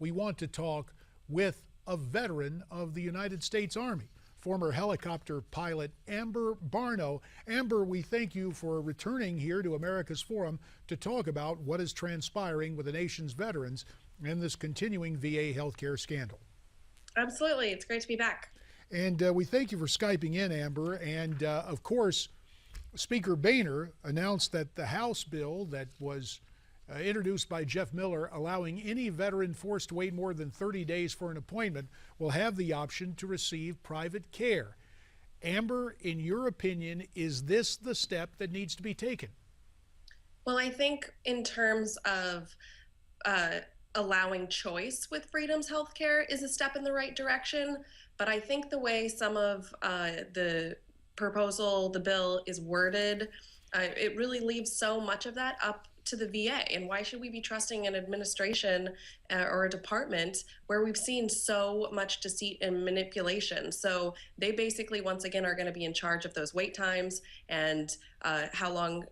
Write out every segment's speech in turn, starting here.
we want to talk with a veteran of the United States Army, former helicopter pilot Amber Barno. Amber, we thank you for returning here to America's Forum to talk about what is transpiring with the nation's veterans and this continuing VA healthcare scandal. Absolutely. It's great to be back. And we thank you for Skyping in, Amber. And of course, Speaker Boehner announced that the House bill that was introduced by Jeff Miller, allowing any veteran forced to wait more than 30 days for an appointment, will have the option to receive private care. Amber, in your opinion, is this the step that needs to be taken? Well, I think in terms of allowing choice with Freedom's Healthcare is a step in the right direction. But I think the way some of the bill is worded, it really leaves so much of that up to the VA. And why should we be trusting an administration or a department where we've seen so much deceit and manipulation? So they basically, once again, are going to be in charge of those wait times and how long,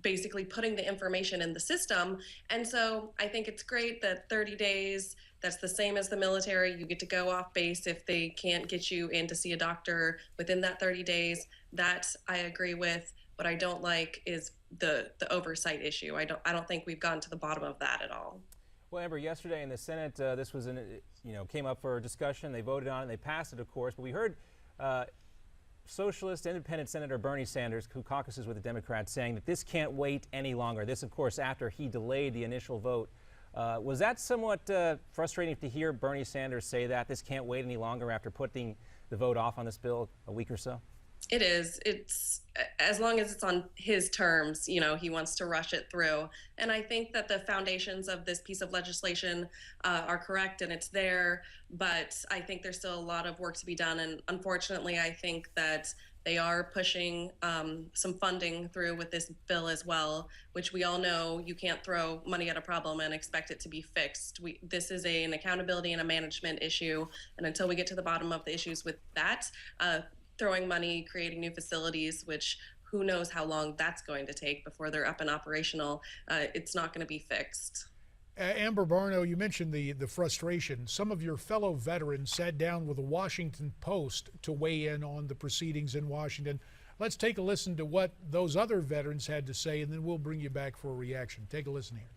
basically putting the information in the system. And so I think it's great that 30 days, that's the same as the military. You get to go off base if they can't get you in to see a doctor within that 30 days. That I agree with. What I don't like is the oversight issue. I don't think we've gotten to the bottom of that at all. Well, Amber, yesterday in the Senate, this was came up for discussion. They voted on it. They passed it, of course. But we heard Socialist Independent Senator Bernie Sanders, who caucuses with the Democrats, saying that this can't wait any longer. This, of course, after he delayed the initial vote. Was that somewhat frustrating to hear Bernie Sanders say that this can't wait any longer after putting the vote off on this bill a week or so? It is. It's as long as it's on his terms, he wants to rush it through. And I think that the foundations of this piece of legislation are correct and it's there, but I think there's still a lot of work to be done. And unfortunately, I think that they are pushing some funding through with this bill as well, which we all know you can't throw money at a problem and expect it to be fixed. This is an accountability and a management issue. And until we get to the bottom of the issues with that, throwing money, creating new facilities, which who knows how long that's going to take before they're up and operational, it's not going to be fixed. Amber Barno, you mentioned the frustration. Some of your fellow veterans sat down with the Washington Post to weigh in on the proceedings in Washington. Let's take a listen to what those other veterans had to say, and then we'll bring you back for a reaction. Take a listen here.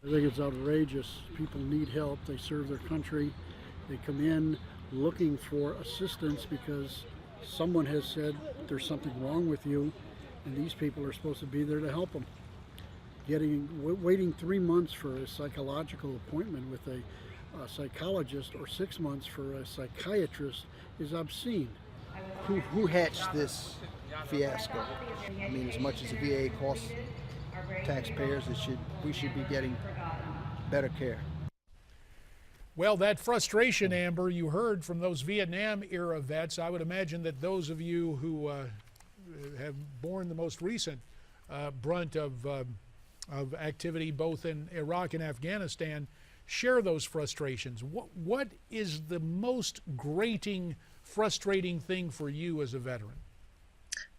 I think it's outrageous. People need help. They serve their country. They come in looking for assistance because someone has said there's something wrong with you, and these people are supposed to be there to help them. Waiting 3 months for a psychological appointment with a psychologist or 6 months for a psychiatrist is obscene. Who hatched this fiasco? I mean, as much as the VA costs taxpayers, we should be getting better care. Well, that frustration, Amber, you heard from those Vietnam-era vets. I would imagine that those of you who have borne the most recent brunt of activity both in Iraq and Afghanistan share those frustrations. What is the most grating, frustrating thing for you as a veteran?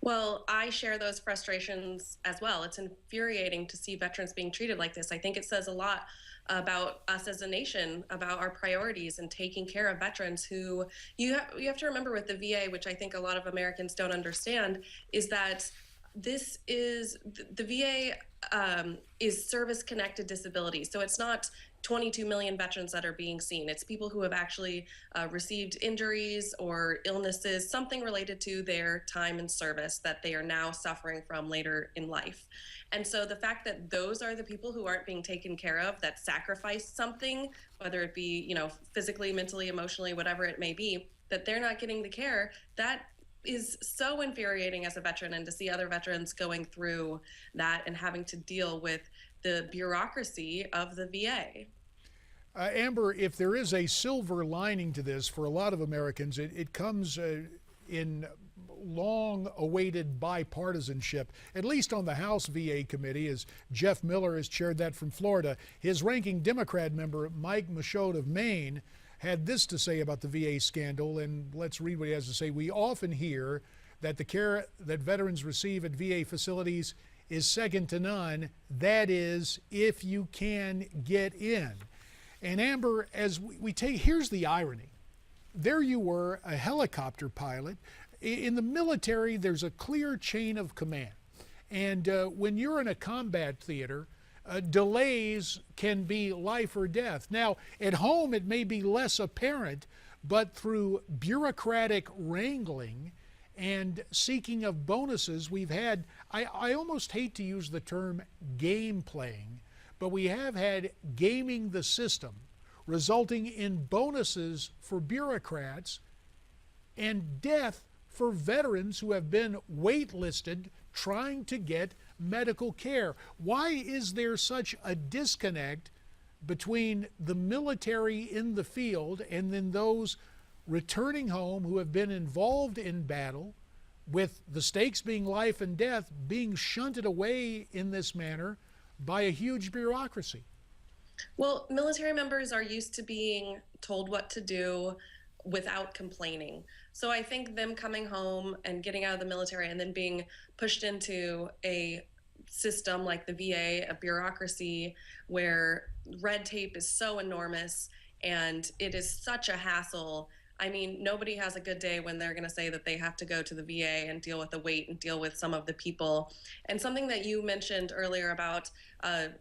Well, I share those frustrations as well. It's infuriating to see veterans being treated like this. I think it says a lot about us as a nation, about our priorities and taking care of veterans who you have to remember with the VA, which I think a lot of Americans don't understand, is that this is the VA is service-connected disability. So it's not 22 million veterans that are being seen. It's people who have actually received injuries or illnesses, something related to their time in service that they are now suffering from later in life. And so the fact that those are the people who aren't being taken care of, that sacrifice something, whether it be, physically, mentally, emotionally, whatever it may be, that they're not getting the care, that is so infuriating as a veteran, and to see other veterans going through that and having to deal with the bureaucracy of the VA. Amber, if there is a silver lining to this for a lot of Americans, it comes in long-awaited bipartisanship, at least on the House VA committee, as Jeff Miller has chaired that from Florida. His ranking Democrat member, Mike Michaud of Maine, had this to say about the VA scandal, and let's read what he has to say. We often hear that the care that veterans receive at VA facilities is second to none. That is, if you can get in. And Amber, as we take, here's the irony. There you were, a helicopter pilot. In the military, there's a clear chain of command. And when you're in a combat theater, delays can be life or death. Now, at home, it may be less apparent, but through bureaucratic wrangling and seeking of bonuses, we've had, I almost hate to use the term game playing, but we have had gaming the system, resulting in bonuses for bureaucrats and death for veterans who have been waitlisted trying to get medical care. Why is there such a disconnect between the military in the field and then those returning home who have been involved in battle, with the stakes being life and death, being shunted away in this manner by a huge bureaucracy? Well, military members are used to being told what to do without complaining. So I think them coming home and getting out of the military and then being pushed into a system like the VA, a bureaucracy where red tape is so enormous and it is such a hassle. I mean, nobody has a good day when they're going to say that they have to go to the VA and deal with the wait and deal with some of the people. And something that you mentioned earlier about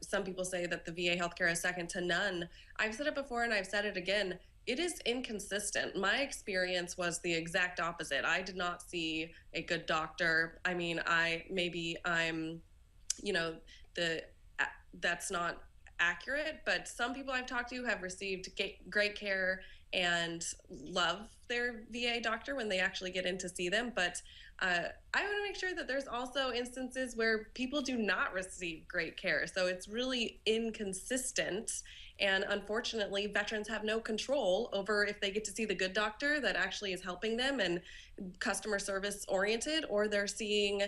some people say that the VA healthcare is second to none. I've said it before and I've said it again. It is inconsistent. My experience was the exact opposite. I did not see a good doctor. I mean, I'm, you know, that's not accurate, but some people I've talked to have received great care and love their VA doctor when they actually get in to see them. But I want to make sure that there's also instances where people do not receive great care. So it's really inconsistent. And unfortunately, veterans have no control over if they get to see the good doctor that actually is helping them and customer service oriented, or they're seeing,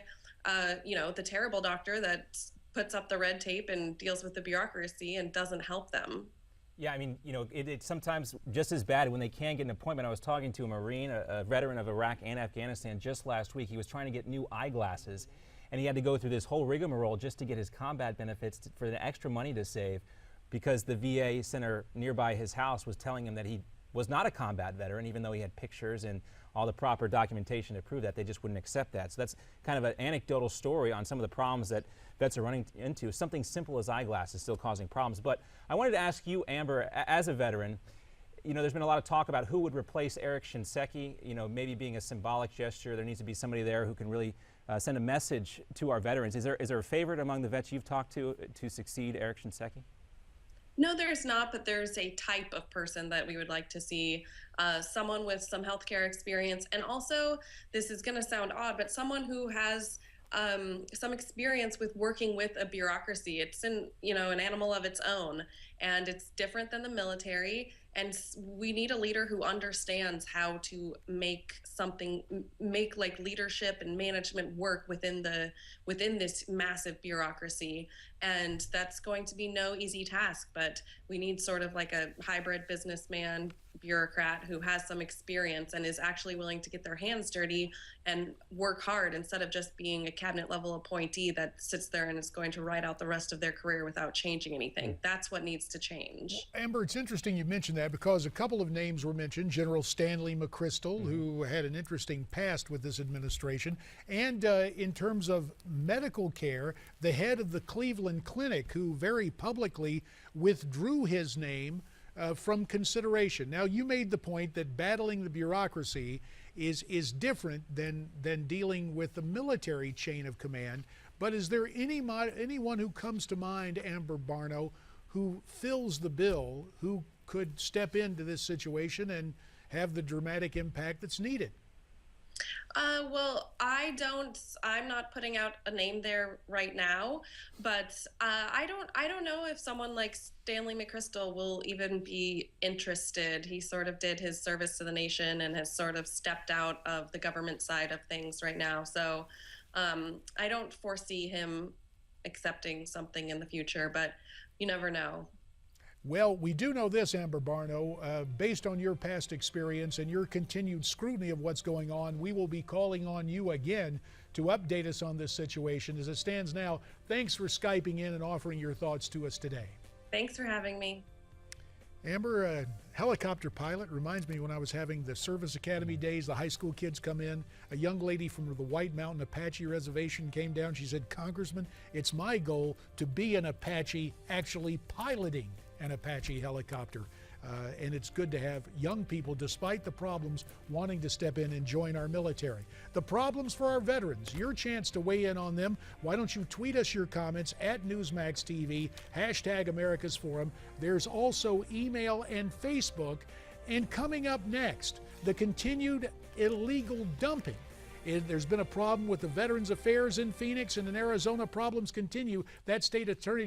you know, the terrible doctor that puts up the red tape and deals with the bureaucracy and doesn't help them. Yeah, I mean, you know, it's sometimes just as bad when they can't get an appointment. I was talking to a Marine, a veteran of Iraq and Afghanistan just last week. He was trying to get new eyeglasses, and he had to go through this whole rigmarole just to get his combat benefits for the extra money to save, because the VA center nearby his house was telling him that he was not a combat veteran, even though he had pictures and all the proper documentation to prove that. They just wouldn't accept that. So that's kind of an anecdotal story on some of the problems that vets are running into. Something simple as eyeglasses still causing problems. But I wanted to ask you, Amber, as a veteran, you know, there's been a lot of talk about who would replace Eric Shinseki, you know, maybe being a symbolic gesture. There needs to be somebody there who can really send a message to our veterans. Is there a favorite among the vets you've talked to succeed Eric Shinseki? No, there's not, but there's a type of person that we would like to see, someone with some healthcare experience, and also, this is going to sound odd, but someone who has some experience with working with a bureaucracy. It's an animal of its own, and it's different than the military. And we need a leader who understands how to make like leadership and management work within this massive bureaucracy. And that's going to be no easy task, but we need sort of like a hybrid businessman bureaucrat who has some experience and is actually willing to get their hands dirty and work hard, instead of just being a cabinet level appointee that sits there and is going to ride out the rest of their career without changing anything. That's what needs to change. Amber, it's interesting you mentioned that, because a couple of names were mentioned. General Stanley McChrystal, who had an interesting past with this administration, and in terms of medical care, the head of the Cleveland Clinic, who very publicly withdrew his name from consideration. Now, you made the point that battling the bureaucracy is different than dealing with the military chain of command. But is there anyone who comes to mind, Amber Barno, who fills the bill, who could step into this situation and have the dramatic impact that's needed? Well, I'm not putting out a name there right now, but I don't know if someone like Stanley McChrystal will even be interested. He sort of did his service to the nation and has sort of stepped out of the government side of things right now. So I don't foresee him accepting something in the future, but you never know. Well, we do know this, Amber Barno, based on your past experience and your continued scrutiny of what's going on, we will be calling on you again to update us on this situation. As it stands now, thanks for Skyping in and offering your thoughts to us today. Thanks for having me. Amber, a helicopter pilot reminds me when I was having the service academy days, the high school kids come in. A young lady from the White Mountain Apache Reservation came down. She said, Congressman, it's my goal to be an Apache actually piloting an Apache helicopter. And it's good to have young people, despite the problems, wanting to step in and join our military. The problems for our veterans, your chance to weigh in on them. Why don't you tweet us your comments at Newsmax TV, hashtag America's Forum. There's also email and Facebook. And coming up next, the continued illegal dumping. There's been a problem with the Veterans Affairs in Phoenix, and in Arizona, problems continue. That state attorney